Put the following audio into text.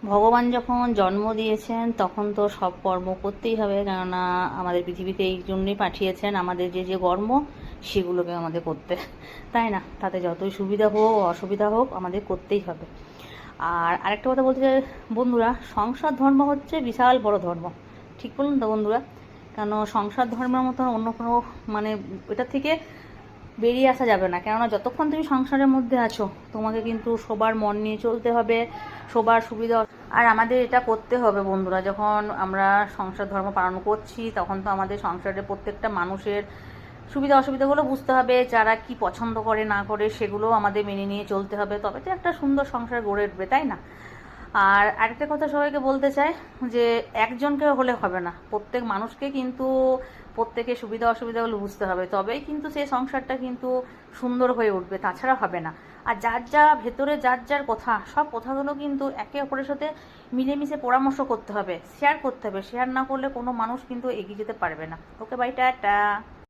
ভগবান যখন জন্ম দিয়েছেন তখন তো সব কর্ম করতেই হবে, কেননা আমাদের পৃথিবীতে এই জন্যই পাঠিয়েছেন আমাদের যে যে কর্ম সেগুলোকে আমাদের করতে, তাই না? তাতে যতই সুবিধা হোক অসুবিধা হোক আমাদের করতেই হবে। আর আরেকটা কথা বলতে চাই বন্ধুরা, সংসার ধর্ম হচ্ছে বিশাল বড় ধর্ম, ঠিক বলুন তো বন্ধুরা? কেন সংসার ধর্মের মতো অন্য কোনো মানে এটা থেকে বেরিয়ে আসা যাবে না, কেননা যতক্ষণ তুমি সংসারের মধ্যে আছো তোমাকে কিন্তু সবার মন নিয়ে চলতে হবে, সবার সুবিধা। আর আমাদের এটা করতে হবে বন্ধুরা, যখন আমরা সংসার ধর্ম পালন করছি তখন তো আমাদের সংসারের প্রত্যেকটা মানুষের সুবিধা অসুবিধাগুলো বুঝতে হবে, যারা কি পছন্দ করে না করে সেগুলো আমাদের মেনে নিয়ে চলতে হবে, তবে তো একটা সুন্দর সংসার গড়ে উঠবে, তাই না? আর আরেকটা কথা সবাইকে বলতে চাই যে একজনকে হলে হবে না, প্রত্যেক মানুষকে কিন্তু প্রত্যেকের সুবিধা অসুবিধাগুলো বুঝতে হবে, তবেই কিন্তু সেই সংসারটা কিন্তু সুন্দর হয়ে উঠবে, তাছাড়া হবে না। আর যার যা ভেতরে যার যার কথা, সব কথাগুলো কিন্তু একে অপরের সাথে মিলেমিশে পরামর্শ করতে হবে, শেয়ার করতে হবে, শেয়ার না করলে কোনো মানুষ কিন্তু এগিয়ে যেতে পারবে না। ওকে, বাই, টাটা।